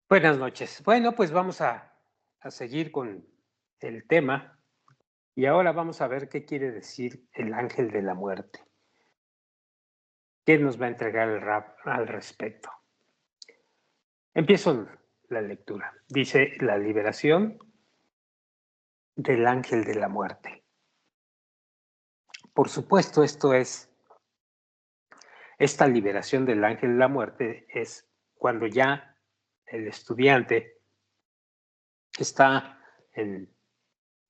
Buenas noches. Bueno, pues vamos a seguir con el tema y ahora vamos a ver qué quiere decir el ángel de la muerte. ¿Qué nos va a entregar el rap al respecto? Empiezo la lectura. Dice la liberación del ángel de la muerte. Por supuesto, esta liberación del ángel de la muerte es cuando ya el estudiante está en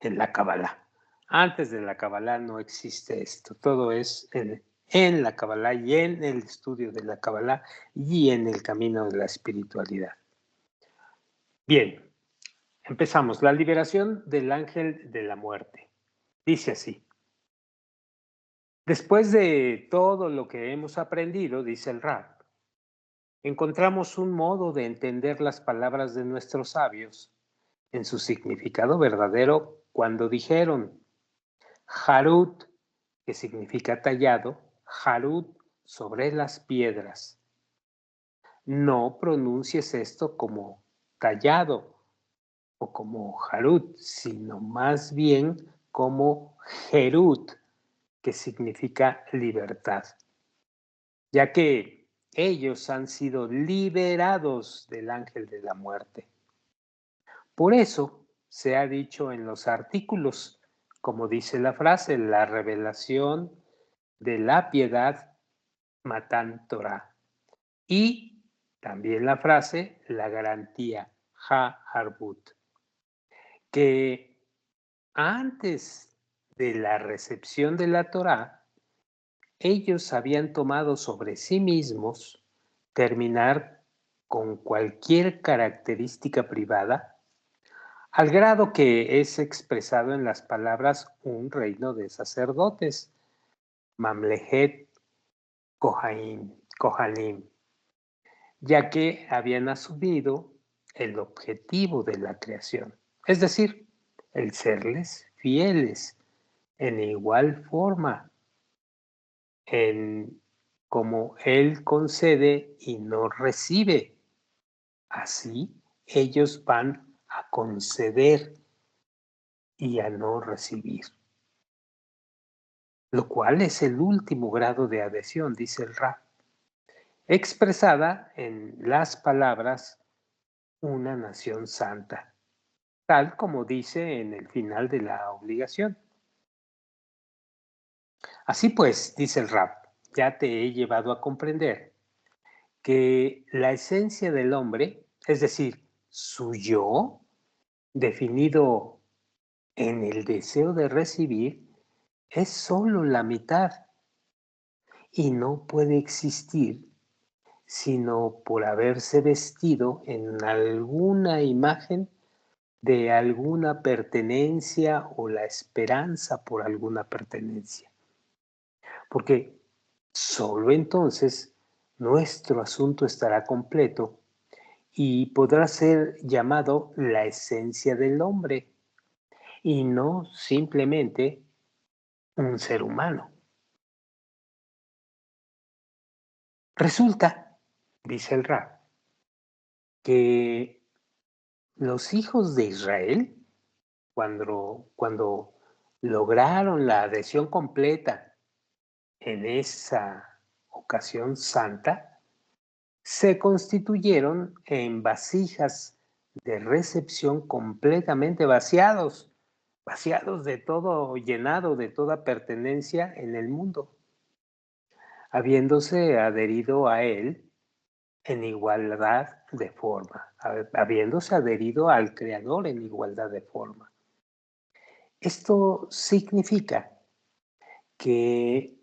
la Kabbalah. Antes de la Kabbalah no existe esto, todo es en la Kabbalah y en el estudio de la Kabbalah y en el camino de la espiritualidad. Bien, empezamos. La liberación del ángel de la muerte. Dice así. Después de todo lo que hemos aprendido, dice el Rab, encontramos un modo de entender las palabras de nuestros sabios en su significado verdadero cuando dijeron Harut, que significa tallado, Harut sobre las piedras. No pronuncies esto como tallado o como Harut, sino más bien como Jerut, que significa libertad, ya que ellos han sido liberados del ángel de la muerte. Por eso se ha dicho en los artículos, como dice la frase, la revelación de la piedad Matan Torah. Y también la frase, la garantía Ha-Harbut, que antes de la recepción de la Torah, ellos habían tomado sobre sí mismos terminar con cualquier característica privada, al grado que es expresado en las palabras un reino de sacerdotes, Mamlehet Kohanim, ya que habían asumido el objetivo de la creación, es decir, el serles fieles en igual forma en como Él concede y no recibe. Así ellos van a conceder y a no recibir, lo cual es el último grado de adhesión, dice el Rab, expresada en las palabras una nación santa, tal como dice en el final de la obligación. Así pues, dice el Rab, ya te he llevado a comprender que la esencia del hombre, es decir, su yo, definido en el deseo de recibir, es solo la mitad y no puede existir sino por haberse vestido en alguna imagen de alguna pertenencia o la esperanza por alguna pertenencia. Porque solo entonces nuestro asunto estará completo y podrá ser llamado la esencia del hombre y no simplemente un ser humano. Resulta, dice el Rab, que los hijos de Israel, cuando lograron la adhesión completa en esa ocasión santa, se constituyeron en vasijas de recepción completamente vaciados de todo, llenado de toda pertenencia en el mundo, habiéndose adherido a él en igualdad de forma, habiéndose adherido al Creador en igualdad de forma. Esto significa que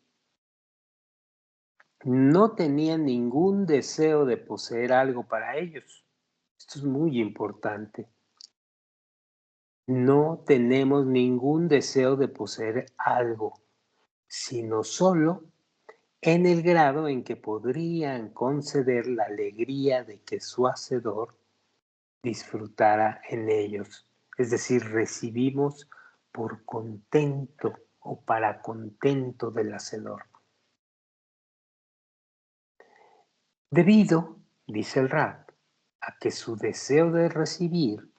no tenían ningún deseo de poseer algo para ellos. Esto es muy importante. No tenemos ningún deseo de poseer algo, sino solo en el grado en que podrían conceder la alegría de que su Hacedor disfrutara en ellos. Es decir, recibimos por contento o para contento del Hacedor. Debido, dice el Rab, a que su deseo de recibir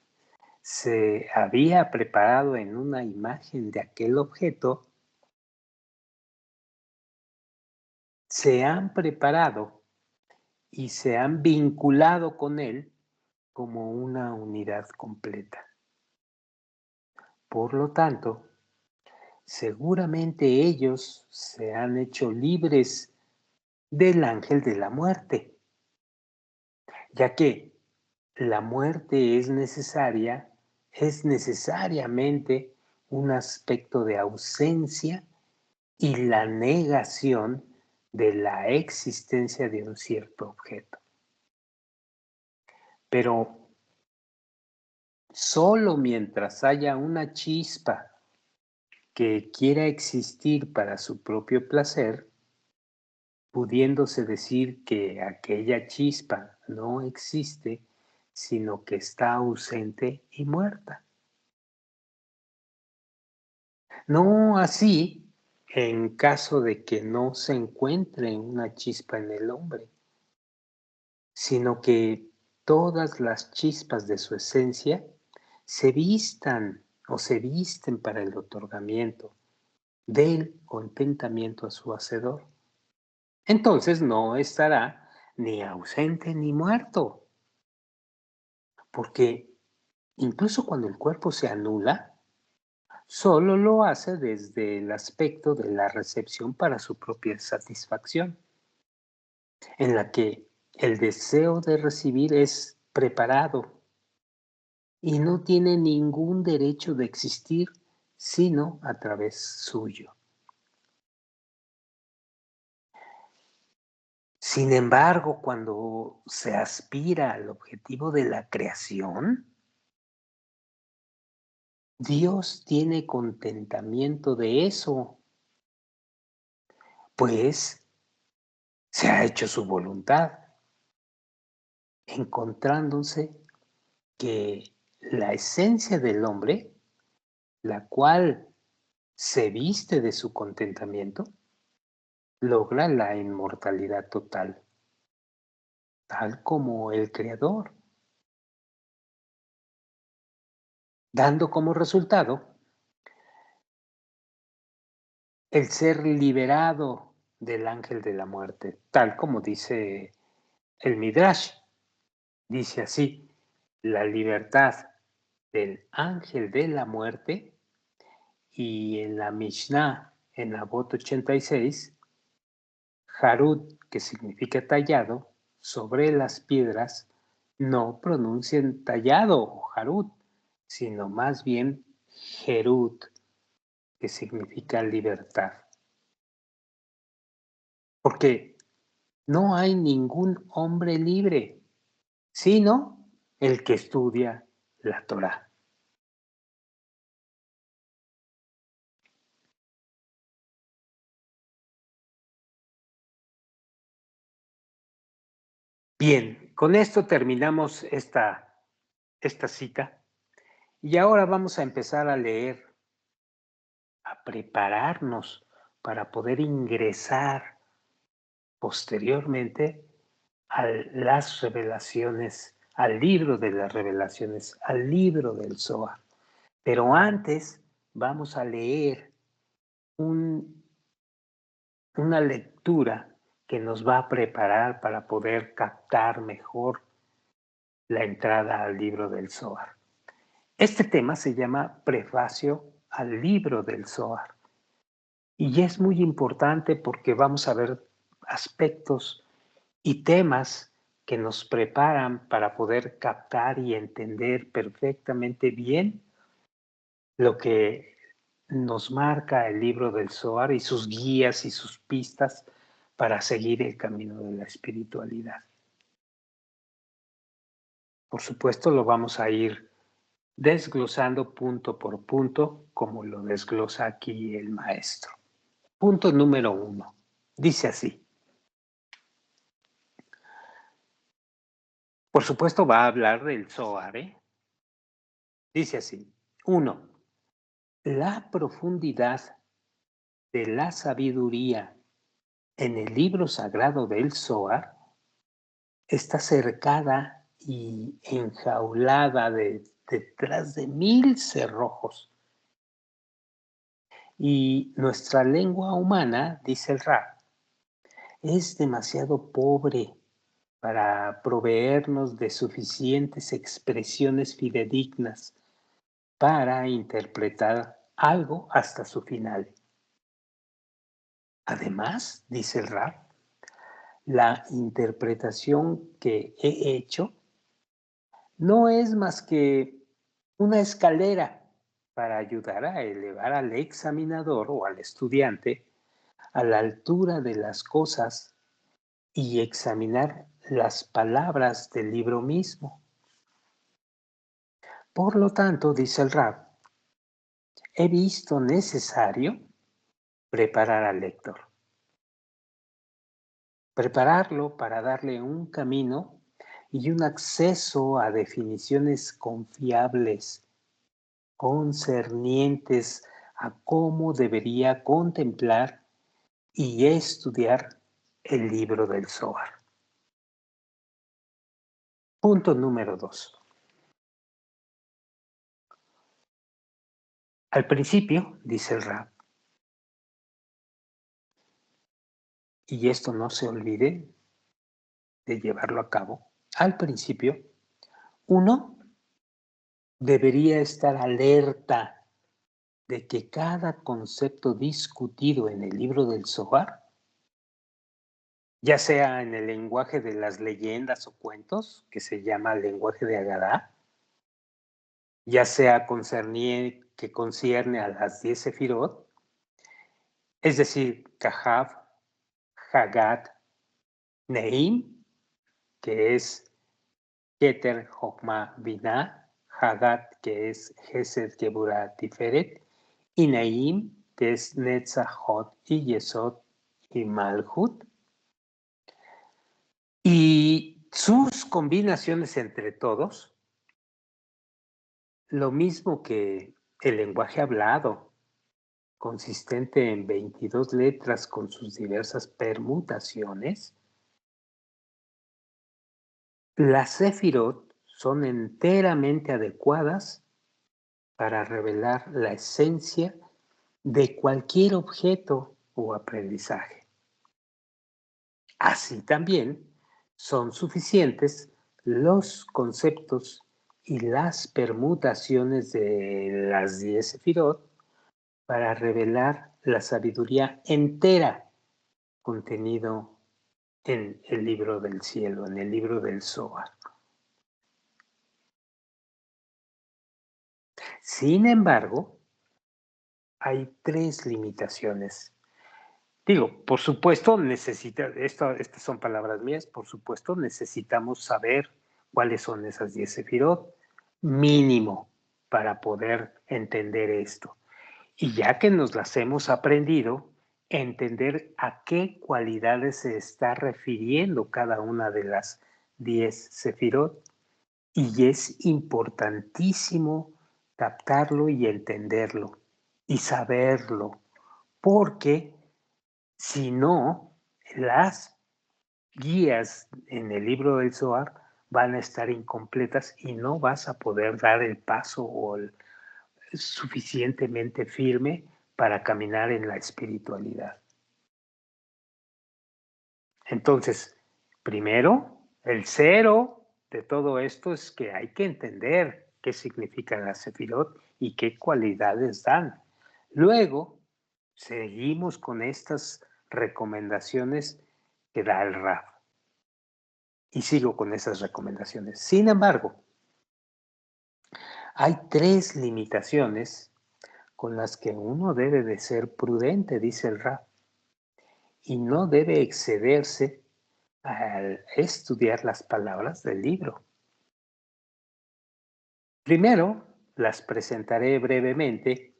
se había preparado en una imagen de aquel objeto, se han preparado y se han vinculado con él como una unidad completa. Por lo tanto, seguramente ellos se han hecho libres del ángel de la muerte, ya que la muerte es necesariamente un aspecto de ausencia y la negación de la existencia de un cierto objeto. Pero solo mientras haya una chispa que quiera existir para su propio placer, pudiéndose decir que aquella chispa no existe, sino que está ausente y muerta. No así en caso de que no se encuentre una chispa en el hombre, sino que todas las chispas de su esencia se vistan o se visten para el otorgamiento del contentamiento a su hacedor. Entonces no estará ni ausente ni muerto, porque incluso cuando el cuerpo se anula, solo lo hace desde el aspecto de la recepción para su propia satisfacción, en la que el deseo de recibir es preparado y no tiene ningún derecho de existir sino a través suyo. Sin embargo, cuando se aspira al objetivo de la creación, Dios tiene contentamiento de eso, pues se ha hecho su voluntad, encontrándose que la esencia del hombre, la cual se viste de su contentamiento, logra la inmortalidad total, tal como el Creador, dando como resultado el ser liberado del ángel de la muerte, tal como dice el Midrash. Dice así: la libertad del ángel de la muerte, y en la Mishnah, en Avot 86, Harut, que significa tallado, sobre las piedras, no pronuncian tallado o Harut, sino más bien Jerut, que significa libertad. Porque no hay ningún hombre libre, sino el que estudia la Torá. Bien, con esto terminamos esta cita y ahora vamos a empezar a leer, a prepararnos para poder ingresar posteriormente a las revelaciones, al libro de las revelaciones, al libro del Zohar. Pero antes vamos a leer una lectura que nos va a preparar para poder captar mejor la entrada al libro del Zohar. Este tema se llama Prefacio al libro del Zohar y es muy importante porque vamos a ver aspectos y temas que nos preparan para poder captar y entender perfectamente bien lo que nos marca el libro del Zohar y sus guías y sus pistas para seguir el camino de la espiritualidad. Por supuesto, lo vamos a ir desglosando punto por punto, como lo desglosa aquí el maestro. Punto número 1. Dice así. Por supuesto, va a hablar del Zohar, ¿eh? Dice así. 1. La profundidad de la sabiduría en el libro sagrado del Zohar está cercada y enjaulada detrás de 1000 cerrojos. Y nuestra lengua humana, dice el Rab, es demasiado pobre para proveernos de suficientes expresiones fidedignas para interpretar algo hasta su final. Además, dice el Rab, la interpretación que he hecho no es más que una escalera para ayudar a elevar al examinador o al estudiante a la altura de las cosas y examinar las palabras del libro mismo. Por lo tanto, dice el Rab, he visto necesario preparar al lector. Prepararlo para darle un camino y un acceso a definiciones confiables, concernientes a cómo debería contemplar y estudiar el libro del Zohar. Punto número 2. Al principio, dice el Rab, y esto no se olvide de llevarlo a cabo, al principio, uno debería estar alerta de que cada concepto discutido en el libro del Zohar, ya sea en el lenguaje de las leyendas o cuentos, que se llama lenguaje de Agadá, ya sea que concierne a las 10 sefirot, es decir, Kahaf, Hagat, Neim, que es Keter, Jokma, Binah, Hagat, que es Gesed, Geburah, Tiferet, y Neim, que es Netzachot y Yesod y Malhut, y sus combinaciones entre todos, lo mismo que el lenguaje hablado, consistente en 22 letras con sus diversas permutaciones, las sefirot son enteramente adecuadas para revelar la esencia de cualquier objeto o aprendizaje. Así también son suficientes los conceptos y las permutaciones de las 10 sefirot para revelar la sabiduría entera contenido en el libro del cielo, en el libro del Zohar. Sin embargo, hay 3 limitaciones. Digo, por supuesto, estas son palabras mías, por supuesto, necesitamos saber cuáles son esas 10 sefirot, mínimo, para poder entender esto. Y ya que nos las hemos aprendido, entender a qué cualidades se está refiriendo cada una de las 10 sefirot. Y es importantísimo captarlo y entenderlo y saberlo, porque si no, las guías en el libro del Zohar van a estar incompletas y no vas a poder dar el paso o el suficientemente firme para caminar en la espiritualidad. Entonces, primero, el cero de todo esto es que hay que entender qué significan las sefirot y qué cualidades dan. Luego, seguimos con estas recomendaciones que da el Rab. Y sigo con esas recomendaciones. Sin embargo, hay 3 limitaciones con las que uno debe de ser prudente, dice el Rab, y no debe excederse al estudiar las palabras del libro. Primero, las presentaré brevemente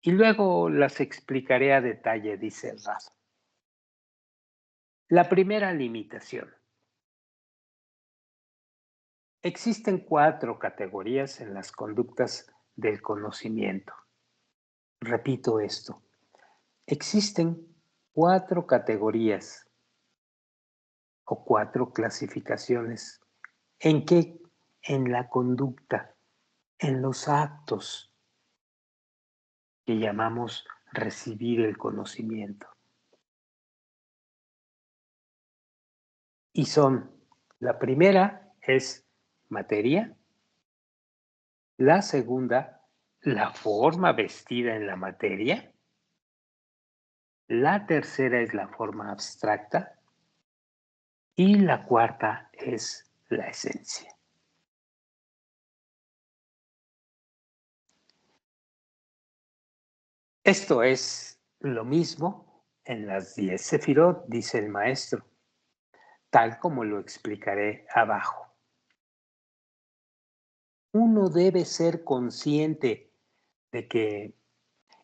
y luego las explicaré a detalle, dice el Rab. La primera limitación. Existen 4 categorías en las conductas del conocimiento. Repito esto. Existen 4 categorías o 4 clasificaciones ¿En qué? En la conducta, en los actos que llamamos recibir el conocimiento. Y son, la primera es materia, la segunda, la forma vestida en la materia, la tercera es la forma abstracta y la cuarta es la esencia. Esto es lo mismo en las 10 sefirot, dice el maestro, tal como lo explicaré abajo. Uno debe ser consciente de que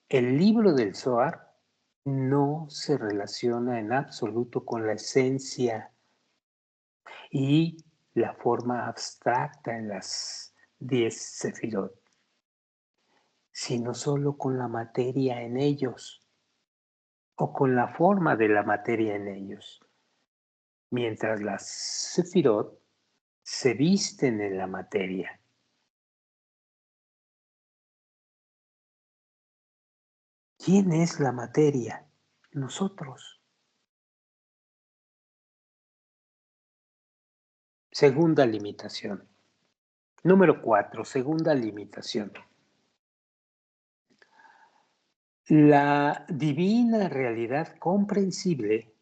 el libro del Zohar no se relaciona en absoluto con la esencia y la forma abstracta en las 10 sefirot, sino solo con la materia en ellos o con la forma de la materia en ellos, mientras las sefirot se visten en la materia. ¿Quién es la materia? Nosotros. Segunda limitación. Número 4, segunda limitación. La divina realidad comprensible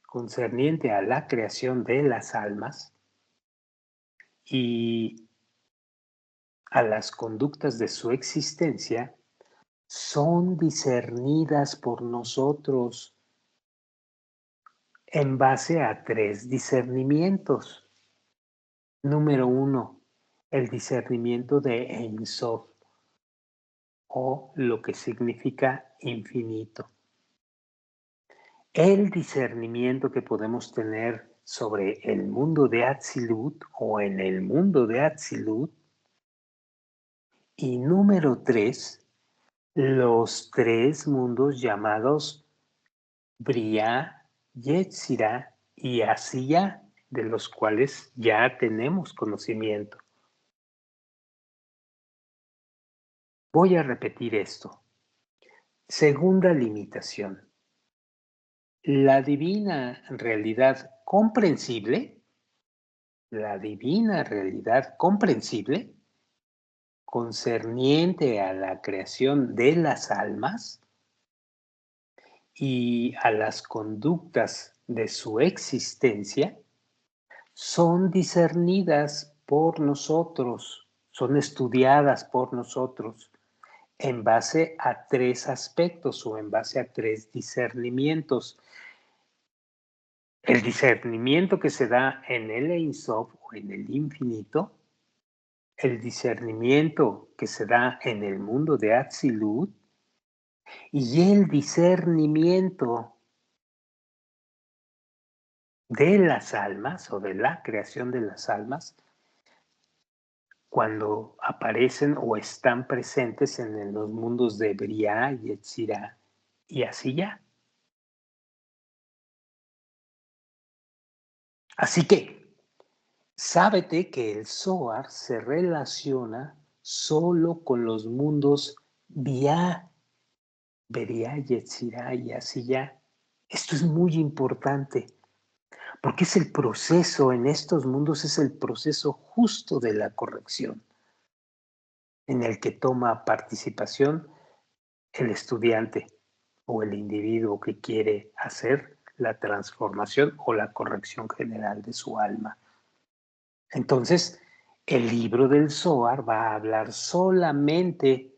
concerniente a la creación de las almas y a las conductas de su existencia son discernidas por nosotros en base a 3 discernimientos. Número 1, el discernimiento de Ein Sof, o lo que significa infinito. El discernimiento que podemos tener sobre el mundo de Atzilut o en el mundo de Atzilut. Y número 3, los 3 mundos llamados Briah, Yetzirah y Asiyah, de los cuales ya tenemos conocimiento. Voy a repetir esto. Segunda limitación. La divina realidad comprensible, concerniente a la creación de las almas y a las conductas de su existencia, son discernidas por nosotros, son estudiadas por nosotros en base a 3 aspectos o en base a 3 discernimientos. El discernimiento que se da en el Ein Sof o en el infinito, el discernimiento que se da en el mundo de Atzilut y el discernimiento de las almas o de la creación de las almas cuando aparecen o están presentes en los mundos de Briah, Yetzirah y Asiyah. Así que, sábete que el Zohar se relaciona solo con los mundos Briah, Yetzirah y Asiyah. Esto es muy importante, porque es el proceso en estos mundos, es el proceso justo de la corrección, en el que toma participación el estudiante o el individuo que quiere hacer la transformación o la corrección general de su alma. Entonces, el libro del Zohar va a hablar solamente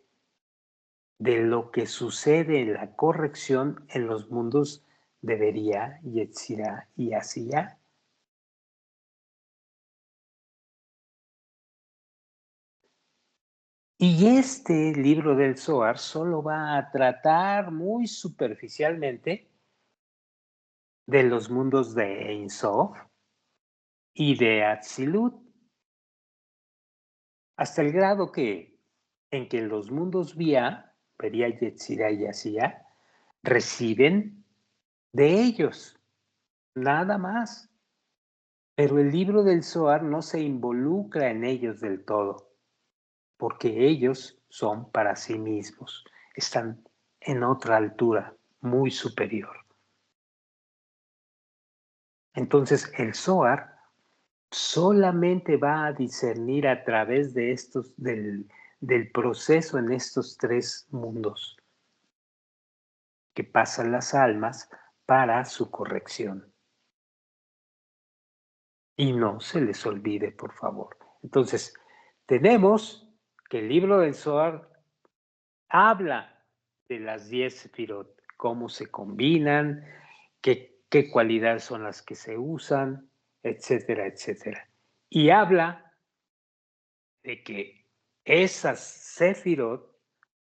de lo que sucede en la corrección en los mundos de Briah, Yetzirah y Asiyah. Y este libro del Zohar solo va a tratar muy superficialmente de los mundos de Ein Sof y de Atzilut, hasta el grado en que los mundos Briah, Yetzirah y Asiyah, reciben de ellos, nada más. Pero el libro del Zohar no se involucra en ellos del todo, porque ellos son para sí mismos, están en otra altura, muy superior. Entonces el Zohar solamente va a discernir a través de del proceso en estos tres mundos que pasan las almas para su corrección. Y no se les olvide, por favor. Entonces, tenemos que el libro del Zohar habla de las 10 sefirot, cómo se combinan, qué cualidades son las que se usan, etcétera, etcétera. Y habla de que esas sefirot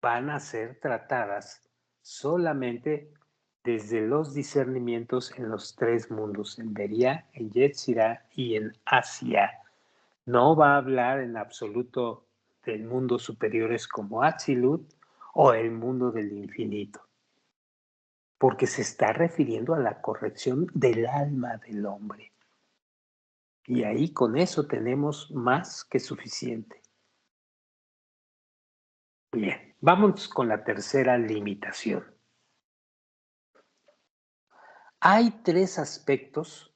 van a ser tratadas solamente desde los discernimientos en los tres mundos, en Beria, en Yetzirah y en Asia. No va a hablar en absoluto del mundo superiores como Atzilut o el mundo del infinito, porque se está refiriendo a la corrección del alma del hombre. Y ahí con eso tenemos más que suficiente. Bien, vamos con la tercera limitación. Hay tres aspectos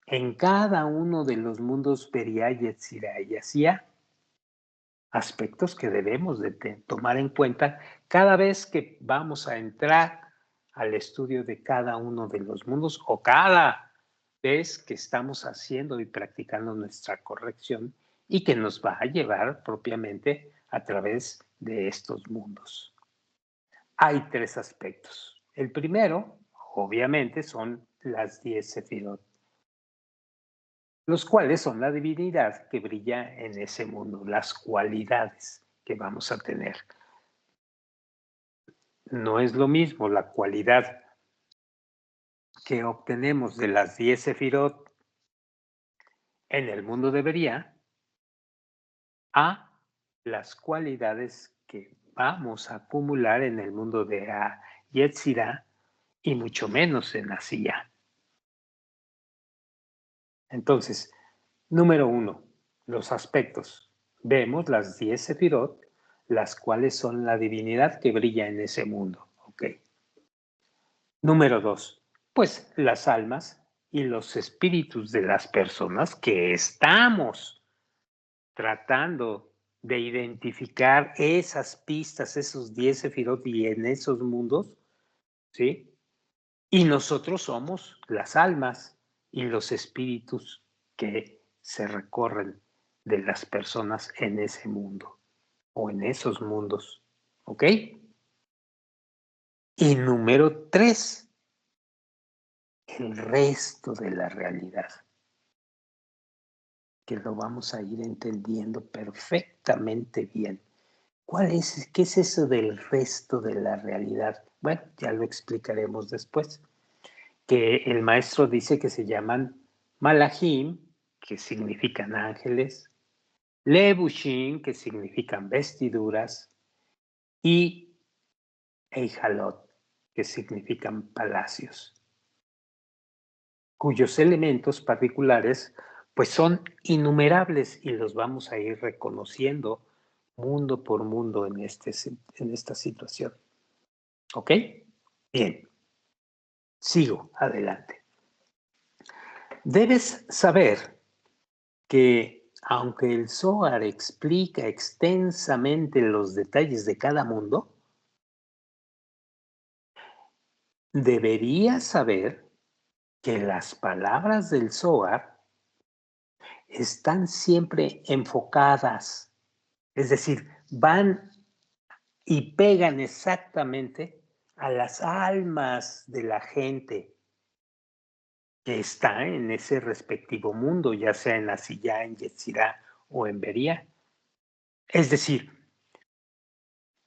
en cada uno de los mundos Beria, Yetzirah y Asia, aspectos que debemos de tomar en cuenta cada vez que vamos a entrar al estudio de cada uno de los mundos o cada vez que estamos haciendo y practicando nuestra corrección y que nos va a llevar propiamente a través de estos mundos. Hay tres aspectos. El primero, obviamente, son las 10 sefirot, los cuales son la divinidad que brilla en ese mundo, las cualidades que vamos a tener. No es lo mismo la cualidad que obtenemos de las 10 sefirot en el mundo de Beria a las cualidades que vamos a acumular en el mundo de Yetzirah y mucho menos en Asia. Entonces, número 1, los aspectos. Vemos las 10 sefirot, las cuales son la divinidad que brilla en ese mundo. ¿Ok? Número 2, pues las almas y los espíritus de las personas que estamos tratando de identificar esas pistas, esos 10 sefirot y en esos mundos, ¿sí? Y nosotros somos las almas y los espíritus que se recorren de las personas en ese mundo o en esos mundos. ¿Ok? Y número 3, el resto de la realidad, que lo vamos a ir entendiendo perfectamente bien. ¿Qué es eso del resto de la realidad? Bueno, ya lo explicaremos después. Que el maestro dice que se llaman Malachim, que significan ángeles, Lebushim, que significan vestiduras, y Eijalot, que significan palacios, cuyos elementos particulares pues son innumerables y los vamos a ir reconociendo mundo por mundo en esta situación. ¿Ok? Bien, sigo adelante. Debes saber que aunque el Zohar explica extensamente los detalles de cada mundo, deberías saber que las palabras del Zohar están siempre enfocadas, es decir, van y pegan exactamente a las almas de la gente que está en ese respectivo mundo, ya sea en Asiyá, en Yetzirah o en Beria. Es decir,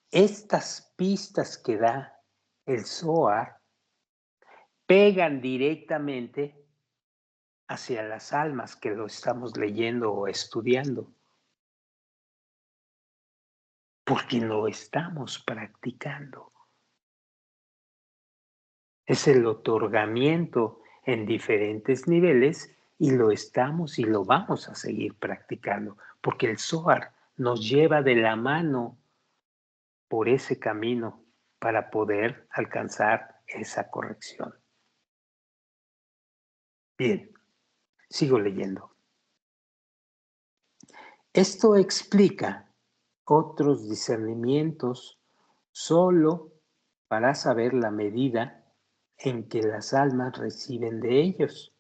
estas pistas que da el Zohar pegan directamente hacia las almas que lo estamos leyendo o estudiando, porque lo estamos practicando. Es el otorgamiento en diferentes niveles Y lo estamos y lo vamos a seguir practicando, porque el Zohar nos lleva de la mano por ese camino para poder alcanzar esa corrección. Bien, sigo leyendo. Esto explica otros discernimientos solo para saber la medida en que las almas reciben de ellos.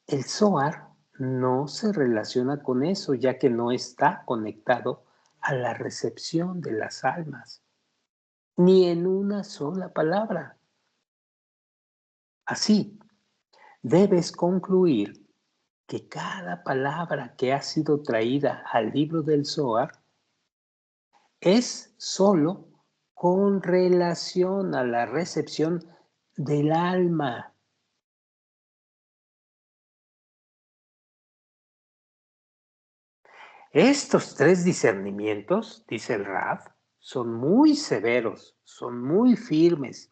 El Zohar no se relaciona con eso, ya que no está conectado a la recepción de las almas, ni en una sola palabra. Así, debes concluir que cada palabra que ha sido traída al libro del Zohar es solo con relación a la recepción del alma. Estos tres discernimientos, dice el Rab, son muy severos, son muy firmes.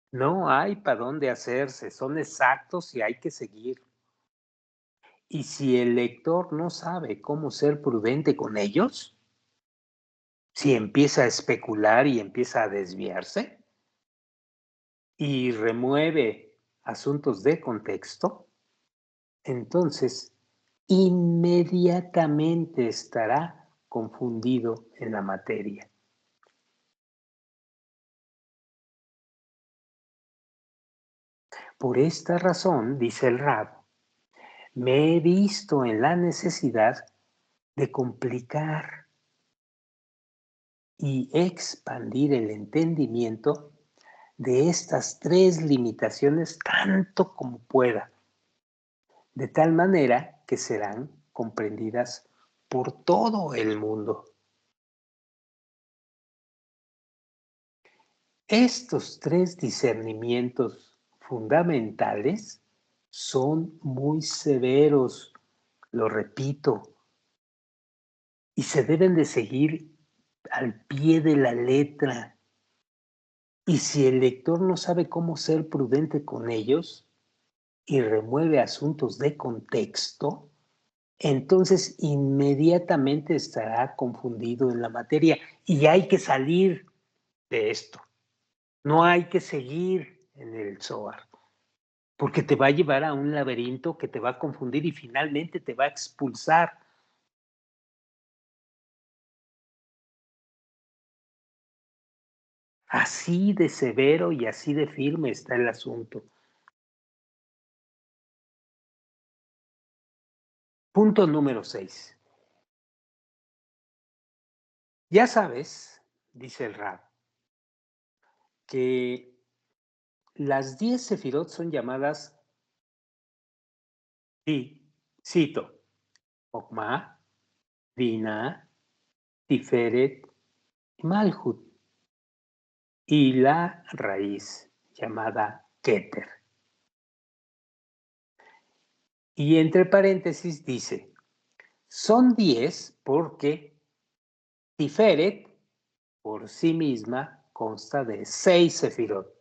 No hay para dónde hacerse, son exactos y hay que seguir. Y si el lector no sabe cómo ser prudente con ellos, si empieza a especular y empieza a desviarse y remueve asuntos de contexto, entonces inmediatamente estará confundido en la materia. Por esta razón, dice el Rab, me he visto en la necesidad de complicar y expandir el entendimiento de estas tres limitaciones tanto como pueda, de tal manera que serán comprendidas por todo el mundo. Estos tres discernimientos fundamentales son muy severos, lo repito, y se deben de seguir al pie de la letra. Y si el lector no sabe cómo ser prudente con ellos y remueve asuntos de contexto, entonces inmediatamente estará confundido en la materia y hay que salir de esto. No hay que seguir en el Zohar, porque te va a llevar a un laberinto que te va a confundir y finalmente te va a expulsar. Así de severo y así de firme está el asunto. Punto número 6. Ya sabes, dice el Rab, que las 10 sefirot son llamadas, y cito, Okma, Binah, Tiferet y Malhut, y la raíz llamada Keter. Y entre paréntesis dice, son 10 porque Tiferet por sí misma consta de 6 sefirot,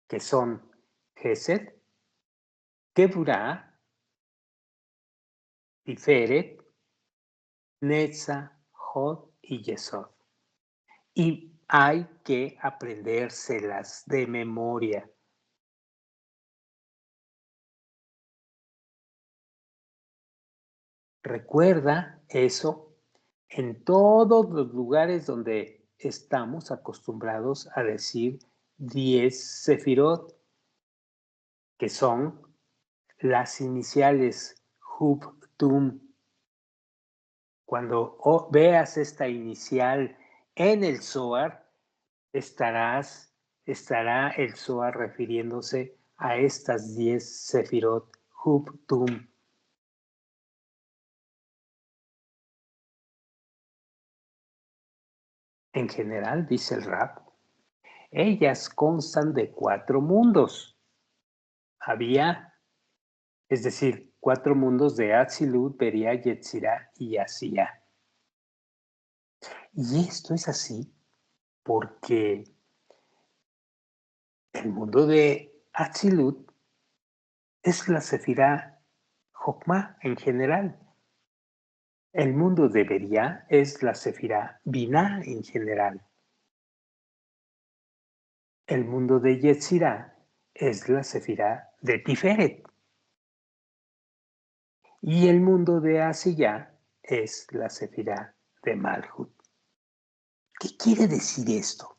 que son Gesed, Geburah, Tiferet, Netza, Hod y Yesod. Y hay que aprendérselas de memoria. Recuerda eso en todos los lugares donde estamos acostumbrados a decir 10 sefirot, que son las iniciales Hub Tum. Cuando veas esta inicial en el Zohar, estará el Zohar refiriéndose a estas 10 sefirot Hub Tum. En general, dice el Rab, ellas constan de 4 mundos. Había, es decir, 4 mundos de Atzilut, Beria, Yetzirah y Asiyah. Y esto es así porque el mundo de Atzilut es la Sefirá Jokma en general. El mundo de Beria es la Sefirá Binah en general. El mundo de Yetzirah es la Sefirá de Tiferet. Y el mundo de Asiyah es la Sefirá de Malhut. ¿Qué quiere decir esto?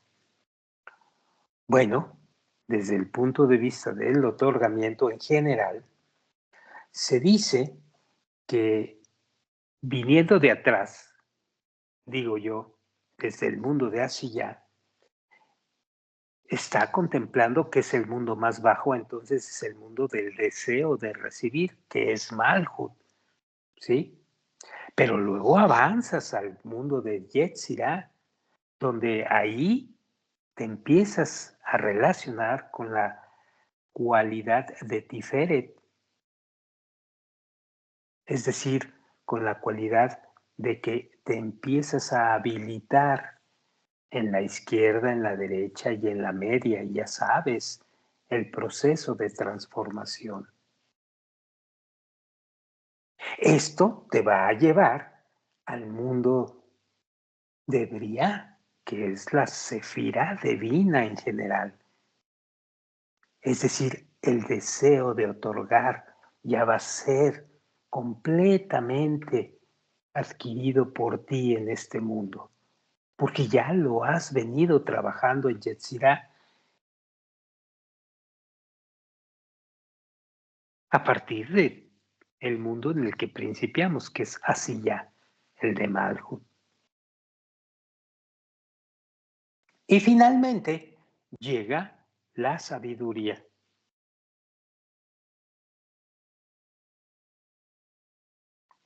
Bueno, desde el punto de vista del otorgamiento en general, se dice que viniendo de atrás, digo yo, desde el mundo de Asiyah, está contemplando que es el mundo más bajo, entonces es el mundo del deseo de recibir, que es Malhut, ¿sí? Pero luego avanzas al mundo de Yetzirah, donde ahí te empiezas a relacionar con la cualidad de Tiferet, es decir, con la cualidad de que te empiezas a habilitar en la izquierda, en la derecha y en la media, y ya sabes el proceso de transformación. Esto te va a llevar al mundo de Briah, que es la Sefirá divina en general. Es decir, el deseo de otorgar ya va a ser completamente adquirido por ti en este mundo, porque ya lo has venido trabajando en Yetzirah a partir de el mundo en el que principiamos, que es así ya, el de Malhut. Y finalmente llega la sabiduría,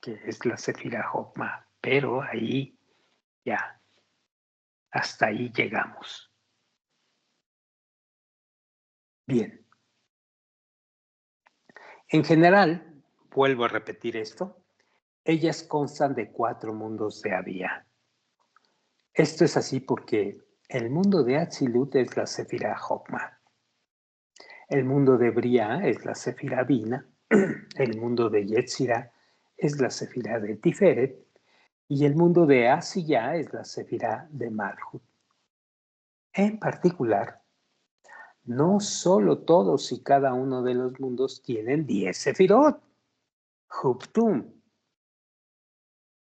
que es la Sefirá Jokma, pero ahí ya, hasta ahí llegamos. Bien, en general, vuelvo a repetir esto, ellas constan de 4 mundos de Abía. Esto es así porque el mundo de Atzilut es la Sefirá Jokma, el mundo de Briah es la Sefirá Bina, el mundo de Yetzirah es la Sefirá de Tiferet y el mundo de Asiyah es la Sefirá de Malhut. En particular, no solo todos y cada uno de los mundos tienen 10 Sefirot, Huptum,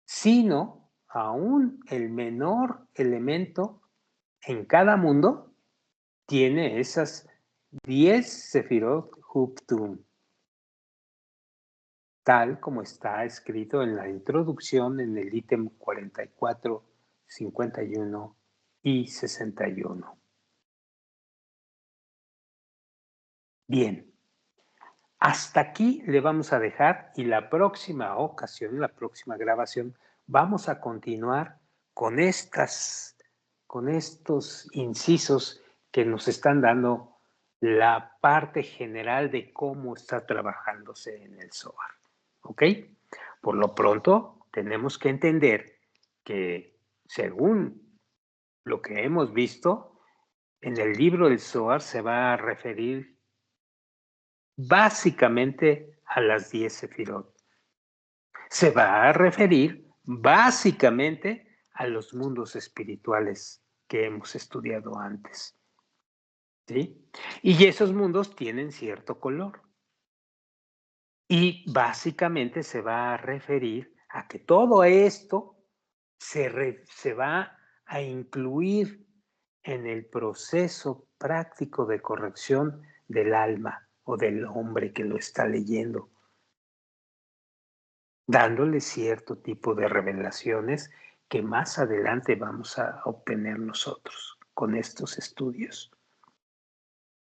sino aún el menor elemento en cada mundo tiene esas 10 Sefirot Huptum, tal como está escrito en la introducción en el ítem 44, 51 y 61. Bien, hasta aquí le vamos a dejar y la próxima ocasión, la próxima grabación, vamos a continuar con estos incisos que nos están dando la parte general de cómo está trabajándose en el Zohar. ¿Ok? Por lo pronto, tenemos que entender que según lo que hemos visto, en el libro del Zohar se va a referir básicamente a las 10 sefirot. Se va a referir básicamente a los mundos espirituales que hemos estudiado antes. ¿Sí? Y esos mundos tienen cierto color. Y básicamente se va a referir a que todo esto se va a incluir en el proceso práctico de corrección del alma o del hombre que lo está leyendo, dándole cierto tipo de revelaciones que más adelante vamos a obtener nosotros con estos estudios.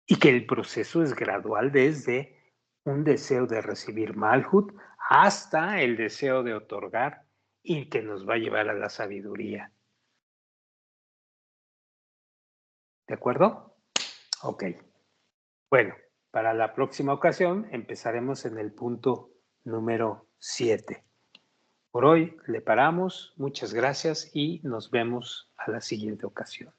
Y que el proceso es gradual desde un deseo de recibir Malhut hasta el deseo de otorgar y que nos va a llevar a la sabiduría. ¿De acuerdo? Ok. Bueno, para la próxima ocasión empezaremos en el punto número 7. Por hoy le paramos, muchas gracias y nos vemos a la siguiente ocasión.